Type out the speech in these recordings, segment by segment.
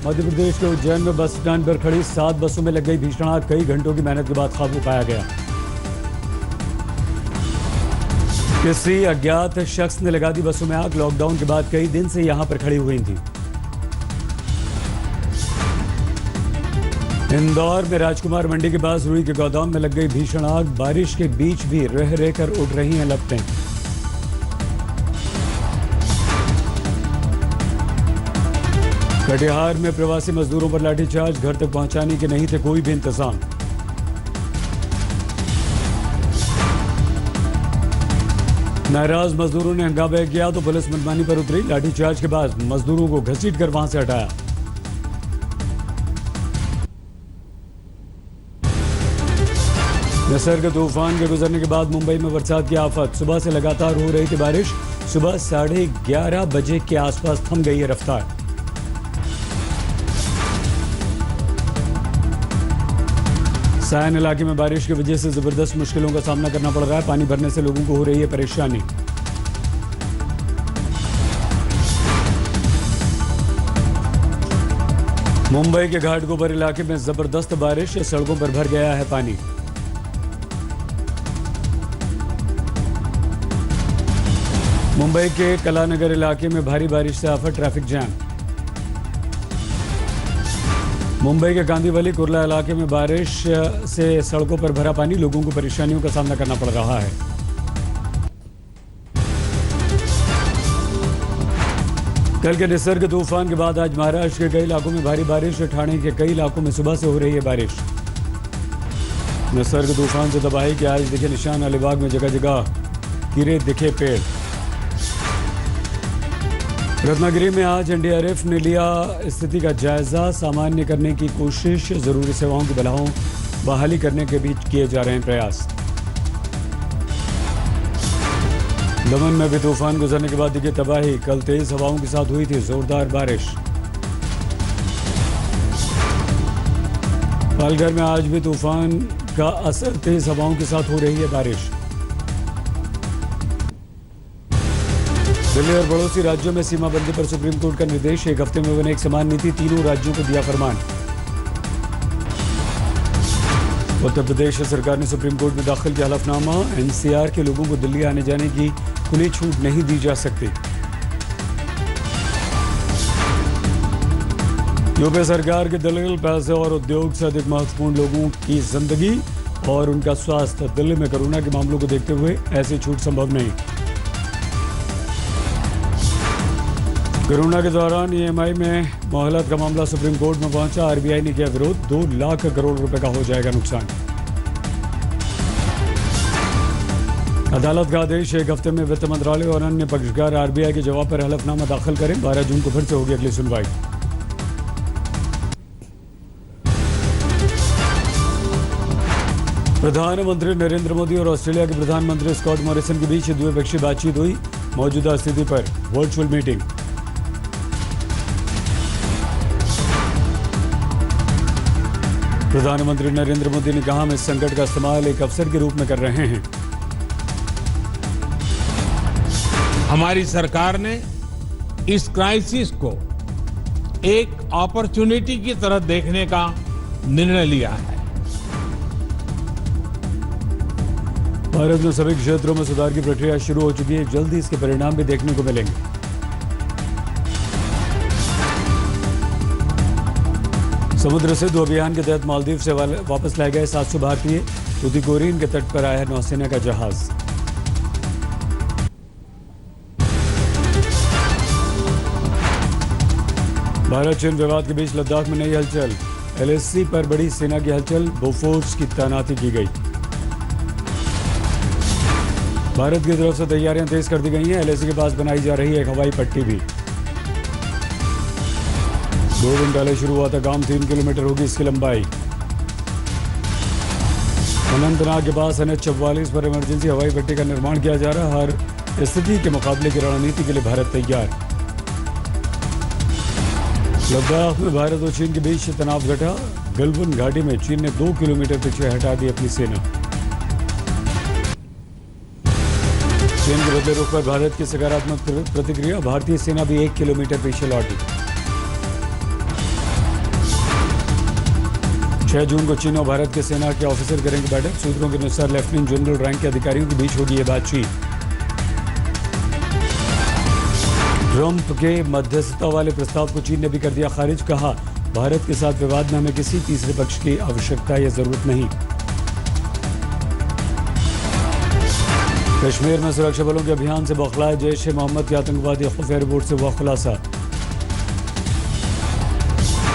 मध्य प्रदेश के उज्जैन में bus stand पर खड़ी 7 बसों में लग गई भीषण आग। कई घंटों की मेहनत के बाद काबू पाया गया। किसी अज्ञात शख्स ने लगा दी बसों में आग। लॉकडाउन के बाद कई दिन से यहां पर खड़ी हुई थी। इंदौर में राजकुमार मंडी के पास रुई के गोदाम में लग गई भीषण आग। बारिश के बीच भी रह रहकर उठ रही हैं लपटें। कटिहार में प्रवासी मजदूरों पर लाठीचार्ज। घर तक पहुंचाने के नहीं थे कोई भी इंतजाम। नाराज मजदूरों ने हंगामा किया तो पुलिस मनमानी पर उतरी। लाठीचार्ज के बाद मजदूरों को घसीटकर वहां से हटाया। निसर्ग तूफान के गुजरने के बाद मुंबई में बरसात की आफत। सुबह से लगातार हो रही थी बारिश। सुबह 11:30 बजे के आसपास थम गई है रफ्तार। सायन इलाके में बारिश की वजह से जबरदस्त मुश्किलों का सामना करना पड़ रहा है। पानी भरने से लोगों को हो रही है परेशानी। मुंबई के घाटकोपर इलाके में जबरदस्त बारिश। सड़कों पर भर गया है पानी। मुंबई के कलानगर इलाके में भारी बारिश से आफत। Traffic jam. मुंबई के कांदीवली कुर्ला इलाके में बारिश से सड़कों पर भरा पानी। लोगों को परेशानियों का सामना करना पड़ रहा है। कल के निसर्ग तूफान के बाद आज महाराष्ट्र के कई इलाकों में भारी बारिश। ठाणे के कई इलाकों में सुबह से हो रही है बारिश। निसर्ग तूफान से तबाही के आज दिखे निशान। अलीबाग में जगह जगह गिरे दिखे पेड़। रत्नागिरी में आज एनडीआरएफ ने लिया स्थिति का जायजा। सामान्य करने की कोशिश। जरूरी सेवाओं की बहाली करने के बीच किए जा रहे हैं प्रयास। दमन में भी तूफान गुजरने के बाद दिखी तबाही। कल तेज हवाओं के साथ हुई थी जोरदार बारिश। पालघर में आज भी तूफान का असर। तेज हवाओं के साथ हो रही है बारिश। दिल्ली और पड़ोसी राज्यों में सीमाबंदी पर सुप्रीम कोर्ट का निर्देश। एक हफ्ते में बने एक समान नीति। तीनों राज्यों को दिया फरमान। उत्तर प्रदेश सरकार ने सुप्रीम कोर्ट में दाखिल किया हलफनामा। एनसीआर के लोगों को दिल्ली आने जाने की खुली छूट नहीं दी जा सकती। यूपी सरकार के दलील पैसे और उद्योग से अधिक महत्वपूर्ण लोगों की जिंदगी और उनका स्वास्थ्य। दिल्ली में कोरोना के मामलों को देखते हुए ऐसी छूट संभव नहीं। कोरोना के दौरान ईएमआई में मोहलत का मामला सुप्रीम कोर्ट में पहुंचा। आरबीआई ने किया विरोध। 2 लाख करोड़ रुपए का हो जाएगा नुकसान। अदालत का आदेश। एक हफ्ते में वित्त मंत्रालय और अन्य पक्षकार आरबीआई के जवाब पर हलफनामा दाखिल करें। 12 जून को फिर से होगी अगली सुनवाई। प्रधानमंत्री नरेंद्र मोदी और ऑस्ट्रेलिया के प्रधानमंत्री स्कॉट मॉरिसन के बीच द्विपक्षीय बातचीत हुई। मौजूदा स्थिति पर वर्चुअल मीटिंग। प्रधानमंत्री नरेंद्र मोदी ने कहा, हम इस संकट का इस्तेमाल एक अवसर के रूप में कर रहे हैं। हमारी सरकार ने इस क्राइसिस को एक अपॉर्चुनिटी की तरह देखने का निर्णय लिया है। भारत में सभी क्षेत्रों में सुधार की प्रक्रिया शुरू हो चुकी है। जल्दी इसके परिणाम भी देखने को मिलेंगे। समुद्र सेतु अभियान के तहत मालदीव से वापस लाए गए 700 भारतीय। टुतीकोरिन के तट पर आया है नौसेना का जहाज। भारत चीन विवाद के बीच लद्दाख में नई हलचल। एलएसी पर बड़ी सेना की हलचल। बोफोर्स की तैनाती की गई। भारत की तरफ से तैयारियां तेज कर दी गई हैं। एलएसी के पास बनाई जा रही है एक हवाई पट्टी भी। 2 दिन पहले शुरू हुआ था काम। 3 किलोमीटर होगी इसकी लंबाई। अनंतनाग के पास NH-44 पर इमरजेंसी हवाई पट्टी का निर्माण किया जा रहा है। हर स्थिति के मुकाबले की रणनीति के लिए भारत तैयार। लद्दाख में भारत और चीन के बीच तनाव घटा। गलवान घाटी में चीन ने 2 किलोमीटर पीछे हटा दी अपनी सेना। चीन के बदले रुख पर भारत की सकारात्मक प्रतिक्रिया। भारतीय सेना भी 1 किलोमीटर पीछे लौटी। 6 जून को चीन और भारत के सेना के ऑफिसर करेंगे बैठक। सूत्रों के अनुसार लेफ्टिनेंट जनरल रैंक के अधिकारियों के बीच होगी ये बातचीत। ट्रंप के मध्यस्थता वाले प्रस्ताव को चीन ने भी कर दिया खारिज। कहा, भारत के साथ विवाद में हमें किसी तीसरे पक्ष की आवश्यकता या जरूरत नहीं। कश्मीर में सुरक्षा बलों के अभियान से बौखलाए जैश ए मोहम्मद के आतंकवादी खुफिया रिपोर्ट से हुआ खुलासा।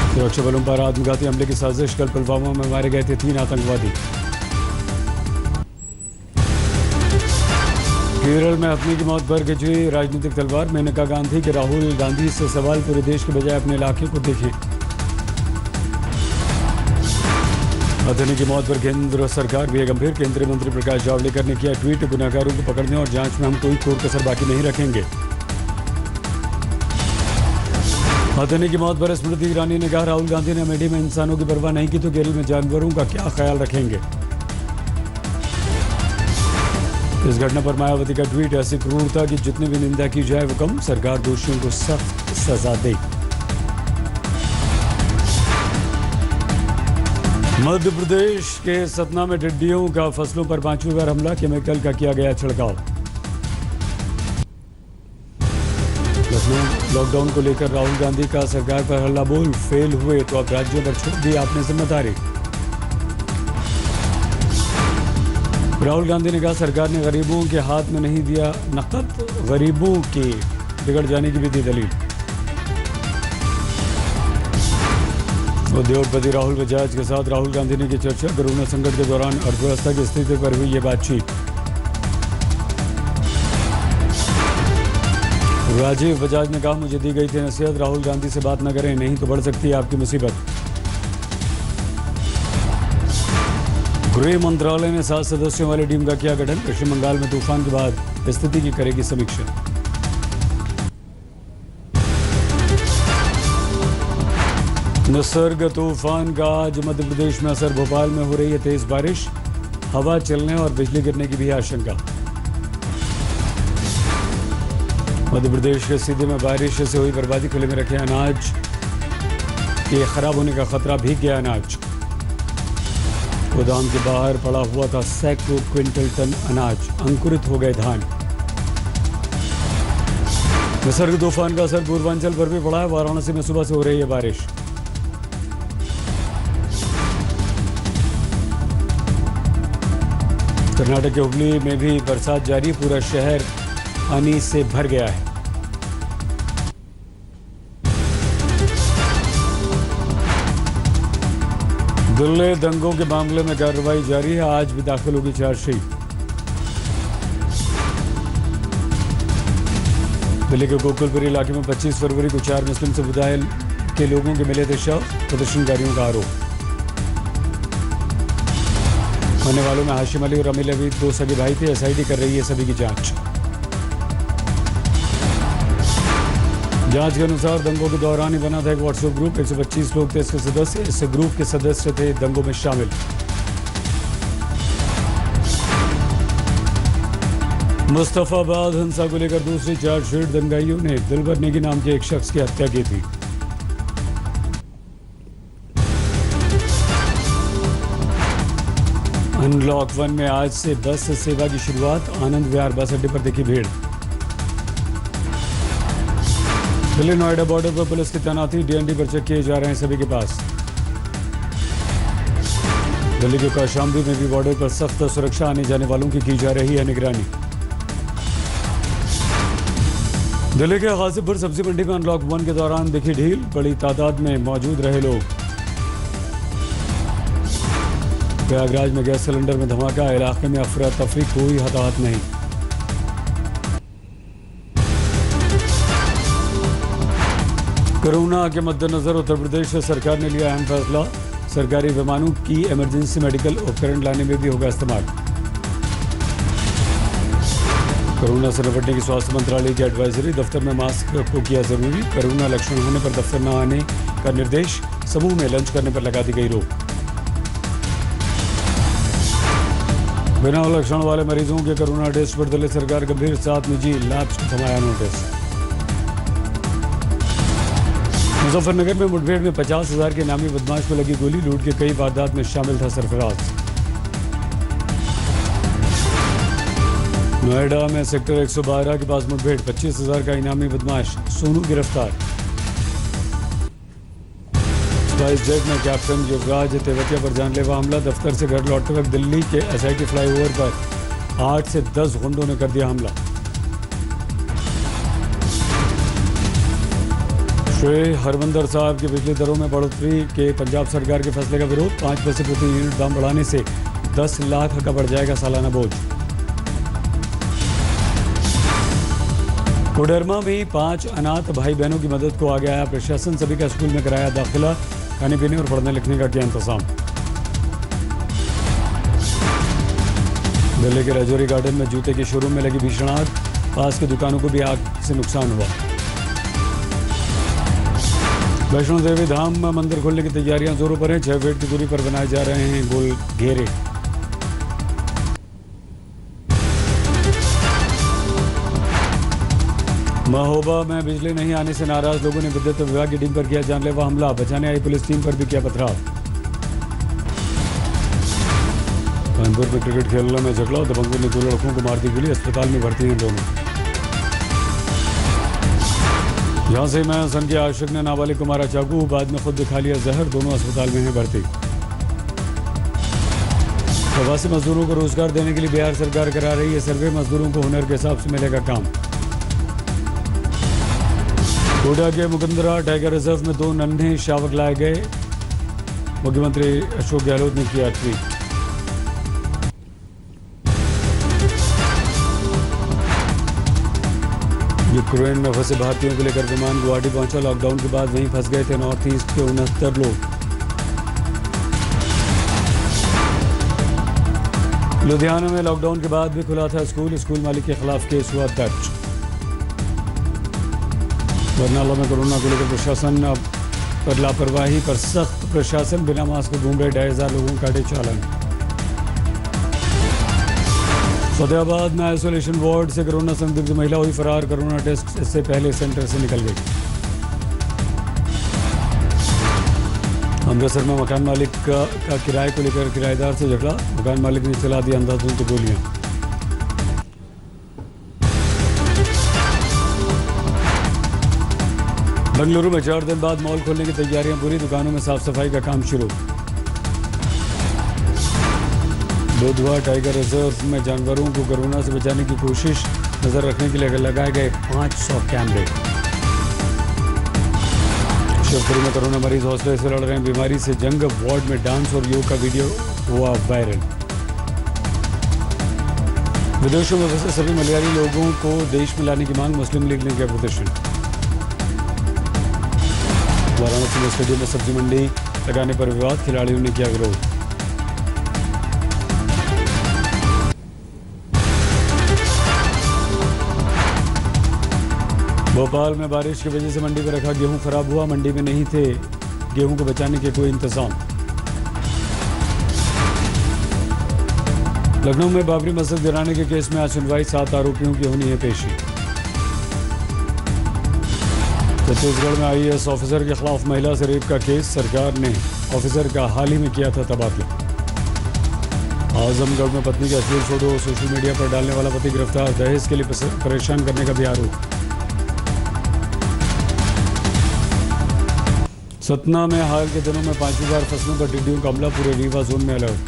सुरक्षा बलों पर आत्मघाती हमले की साजिश। कल पुलवामा में मारे गए थे 3 आतंकवादी। केरल में अपनी की मौत पर खिंची राजनीतिक तलवार। मेनका गांधी के राहुल गांधी से सवाल, पूरे देश के बजाय अपने इलाके को देखें। अतनी की मौत पर केंद्र सरकार भी है गंभीर। केंद्रीय मंत्री प्रकाश जावड़ेकर ने किया ट्वीट, गुनाहगारों को पकड़ने और जांच में हम कोई कोर कसर बाकी नहीं रखेंगे। अतनी की मौत पर स्मृति ईरानी ने कहा, राहुल गांधी ने अमेठी में इंसानों की परवाह नहीं की तो केरल में जानवरों का क्या ख्याल रखेंगे। इस घटना पर मायावती का ट्वीट, ऐसी क्रूरता की जितनी भी निंदा की जाए वो कम, सरकार दोषियों को सख्त सजा दे। मध्य प्रदेश के सतना में टिड्डियों का फसलों पर 5वीं बार हमला। केमिकल का किया गया छिड़काव। लखनऊ लॉकडाउन को लेकर राहुल गांधी का सरकार पर हल्ला बोल, फेल हुए तो अब राज्यों पर छोड़ दी आपने जिम्मेदारी। राहुल गांधी ने कहा, सरकार ने गरीबों के हाथ में नहीं दिया नकद, गरीबों के बिगड़ जाने की भी दी दलील। उद्योगपति राहुल बजाज के साथ राहुल गांधी ने की चर्चा। कोरोना संकट के दौरान अर्थव्यवस्था की स्थिति पर हुई ये बातचीत। राजीव बजाज ने कहा, मुझे दी गई थी नसीहत, राहुल गांधी से बात न करें, नहीं तो बढ़ सकती है आपकी मुसीबत। गृह मंत्रालय ने 7 सदस्यों वाली टीम का किया गठन। पश्चिम बंगाल में तूफान के बाद स्थिति की करेगी समीक्षा। निसर्ग तूफान का आज मध्य प्रदेश में असर। भोपाल में हो रही है तेज बारिश, हवा चलने और बिजली गिरने की भी आशंका। मध्य प्रदेश के सीधे में बारिश से हुई बर्बादी। खुले में रखे अनाज के खराब होने का खतरा, भीग गया अनाज। गोदाम के बाहर पड़ा हुआ था सैकड़ों क्विंटल टन अनाज, अंकुरित हो गए धान। निसर्ग तूफान का असर पूर्वांचल पर भी पड़ा है। वाराणसी में सुबह से हो रही है बारिश। कर्नाटक के हुबली में भी बरसात जारी, पूरा शहर पानी से भर गया है। दिल्ली दंगों के मामले में कार्रवाई जारी है, आज भी दाखिल होगी चार्जशीट। दिल्ली के गोकुलपुरी इलाके में 25 फरवरी को 4 मुस्लिम समुदाय के लोगों के मिले थे शव, प्रदर्शनकारियों का आरोप। मरने वालों में हाशिम अली और अमील अवीद 2 सगे भाई थे। एसआईटी कर रही है सभी की जांच। जांच के अनुसार दंगों के दौरान ही बना था एक व्हाट्सएप ग्रुप। 125 लोग थे इसके सदस्य। इस ग्रुप के सदस्य थे दंगों में शामिल। मुस्तफाबाद हिंसा को लेकर दूसरी चार्जशीट। दंगाइयों ने दिलबर नेगी नाम के एक शख्स की हत्या की थी। अनलॉक 1 में आज से बस सेवा की शुरुआत। आनंद विहार बस अड्डे पर देखी भीड़। दिल्ली नोएडा बॉर्डर पर पुलिस की तैनाती। डीएनडी पर चेक किए जा रहे हैं सभी के पास। दिल्ली के कौशाम्बी में भी बॉर्डर पर सख्त सुरक्षा, आने जाने वालों की जा रही है निगरानी। दिल्ली के गाजीपुर सब्जी मंडी में अनलॉक 1 के दौरान दिखी ढील, बड़ी तादाद में मौजूद रहे लोग। प्रयागराज में गैस सिलेंडर में धमाका, इलाके में अफरा तफरी, कोई हताहत नहीं। कोरोना के मद्देनजर उत्तर प्रदेश सरकार ने लिया अहम फैसला। सरकारी विमानों की इमरजेंसी मेडिकल उपकरण लाने में भी होगा इस्तेमाल। कोरोना से निपटने की स्वास्थ्य मंत्रालय की एडवाइजरी। दफ्तर में मास्क को किया जरूरी। कोरोना लक्षण होने पर दफ्तर न आने का निर्देश। समूह में लंच करने पर लगा दी गई रोक। बिना लक्षण वाले मरीजों के कोरोना टेस्ट पर दिल्ली सरकार गंभीर, 7 निजी लैब्स को थमाया नोटिस। मुजफ्फरनगर में मुठभेड़ में 50,000 के नामी बदमाश को लगी गोली। लूट के कई वारदात में शामिल था सरफराज। नोएडा में सेक्टर 112 के पास मुठभेड़, 25,000 का इनामी बदमाश सोनू गिरफ्तार। स्पाइस जेट में कैप्टन युवराज तेवतिया पर जानलेवा हमला। दफ्तर से घर लौटते वक्त दिल्ली के एसआईटी फ्लाईओवर पर 8 से 10 गुंडों ने कर दिया हमला। श्री हरमंदर साहब की बिजली दरों में बढ़ोतरी के पंजाब सरकार के फैसले का विरोध। 5 पैसे प्रति यूनिट दाम बढ़ाने से 10 लाख का बढ़ जाएगा सालाना बोझ। कोडरमा में 5 अनाथ भाई बहनों की मदद को आगे आया प्रशासन। सभी का स्कूल में कराया दाखिला। खाने पीने और पढ़ने लिखने का किया इंतजाम। दिल्ली के राजौरी गार्डन में जूते के शोरूम में लगी भीषण आग। पास की दुकानों को भी आग से नुकसान हुआ। वैष्णो देवी धाम मंदिर खोलने की तैयारियां जोरों पर हैं। 6 फीट की दूरी पर बनाए जा रहे हैं गोल घेरे। महोबा में बिजली नहीं आने से नाराज लोगों ने विद्युत विभाग की टीम पर किया जानलेवा हमला। बचाने आई पुलिस टीम पर भी किया पथराव। कानपुर में क्रिकेट खेलने में झगड़ा। दबंगों ने 2 लड़कों को मार दी गोली। अस्पताल में भर्ती हैं दोनों। झांसी में सन के आशिक ने नाबालिग को मारा चाकू। बाद में खुद दिखा लिया जहर। दोनों अस्पताल में हैं भर्ती। प्रवासी मजदूरों को रोजगार देने के लिए बिहार सरकार करा रही है सर्वे। मजदूरों को हुनर के हिसाब से मिलेगा काम। कोडा के मुकंदरा टाइगर रिजर्व में 2 नन्हे शावक लाए गए। मुख्यमंत्री अशोक गहलोत ने किया ट्वीट। यूक्रेन में फंसे भारतीयों को लेकर विमान गुवाहाटी पहुंचा। लॉकडाउन के बाद वहीं फंस गए थे नॉर्थ ईस्ट के 69 लोग। लुधियाना में लॉकडाउन के बाद भी खुला था स्कूल। स्कूल मालिक के खिलाफ केस हुआ दर्ज। बरनाला में कोरोना को लेकर प्रशासन पर लापरवाही पर सख्त। प्रशासन बिना मास्क घूम रहे 2,500 लोगों को काटे चालान। फतेहाबाद में आइसोलेशन वार्ड से कोरोना संदिग्ध महिला हुई फरार। कोरोना टेस्ट इससे पहले सेंटर से निकल गई। अमृतसर में मकान मालिक का किराए को लेकर किराएदार से झगड़ा। मकान मालिक ने चला दी अंधाधुंध गोलियां। बेंगलुरु में 4 दिन बाद मॉल खोलने की तैयारियां पूरी। दुकानों में साफ सफाई का काम शुरू। दुधवा टाइगर रिजर्व में जानवरों को कोरोना से बचाने की कोशिश। नजर रखने के लिए लगाए गए 500 कैमरे। शिवपुरी में कोरोना मरीज हौसले से लड़ रहे हैं बीमारी से जंग। वार्ड में डांस और योग का वीडियो हुआ वायरल। विदेशों में फंसे सभी मलयाली लोगों को देश में लाने की मांग। मुस्लिम लीग ने किया प्रदर्शन। वाराणसी में स्टेडियम में सब्जी मंडी लगाने पर विवाद। खिलाड़ियों ने किया विरोध। भोपाल में बारिश की वजह से मंडी में रखा गेहूं खराब हुआ। मंडी में नहीं थे गेहूं को बचाने के कोई इंतजाम। लखनऊ में बाबरी मस्जिद गिराने के केस में आज सुनवाई। 7 आरोपियों की होनी है पेशी। छत्तीसगढ़ में आईएएस ऑफिसर के खिलाफ महिला से रेप का केस। सरकार ने ऑफिसर का हाल ही में किया था तबादला। आजमगढ़ में पत्नी का अश्लील फोटो सोशल मीडिया पर डालने वाला पति गिरफ्तार। दहेज के लिए परेशान करने का भी आरोप। सतना में हाल के दिनों में 5वीं बार फसलों पर टिड्डियों का हमला। पूरे रीवा जोन में अलर्ट।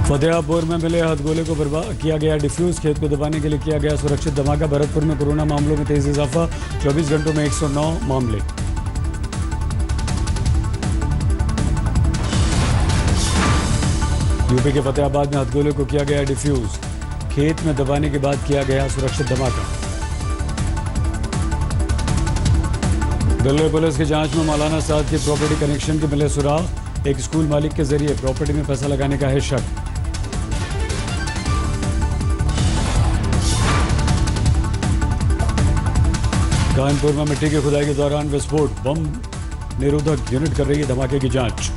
फतेहापुर में मिले हथगोले को बर्बाद किया गया डिफ्यूज। खेत को दबाने के लिए किया गया सुरक्षित धमाका। भरतपुर में कोरोना मामलों में तेज इजाफा। 24 घंटों में 109 मामले। यूपी के फतेहाबाद में हथगोले को किया गया डिफ्यूज। खेत में दबाने के बाद किया गया सुरक्षित धमाका। दिल्ली पुलिस की जांच में मौलाना साद की प्रॉपर्टी कनेक्शन के मिले सुराग। एक स्कूल मालिक के जरिए प्रॉपर्टी में पैसा लगाने का है शक। कानपुर में मिट्टी की खुदाई के दौरान विस्फोट। बम निरोधक यूनिट कर रही है धमाके की जांच।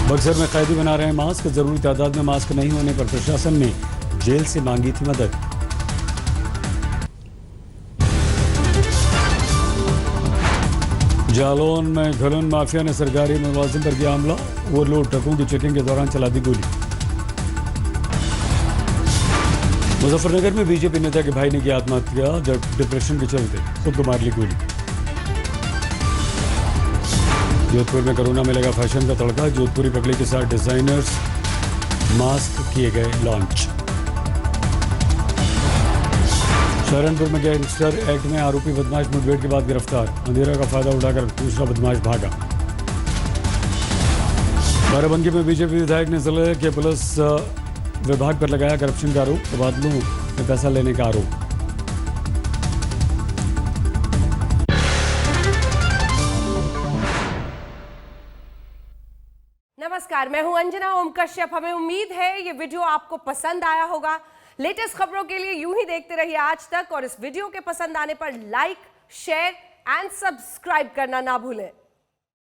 बक्सर में कैदी बना रहे हैं मास्क, जरूरी तादाद में मास्क नहीं होने पर प्रशासन ने जेल से मांगी थी मदद। जालौन में घलन माफिया ने सरकारी मुलाजिम पर किया हमला, ओवरलोड ट्रकों की चेकिंग के दौरान चला दी गोली। मुजफ्फरनगर में बीजेपी नेता के भाई ने की आत्महत्या, जब डिप्रेशन के चलते खुद को मार ली गोली। जोधपुर में कोरोना में लगा फैशन का तड़का, जोधपुरी पगड़ी के साथ डिजाइनर्स मास्क किए गए लॉन्च। सहारनपुर में गैंगस्टर एक्ट में आरोपी बदमाश मुठभेड़ के बाद गिरफ्तार, अंधेरा का फायदा उठाकर दूसरा बदमाश भागा। बाराबंकी में बीजेपी विधायक ने जिले के पुलिस विभाग पर लगाया करप्शन का आरोप, तबादलों में पैसा लेने का आरोप। नमस्कार, मैं हूं अंजना ओम कश्यप। हमें उम्मीद है ये वीडियो आपको पसंद आया होगा। लेटेस्ट खबरों के लिए यूं ही देखते रहिए आज तक, और इस वीडियो के पसंद आने पर लाइक, शेयर एंड सब्सक्राइब करना ना भूलें।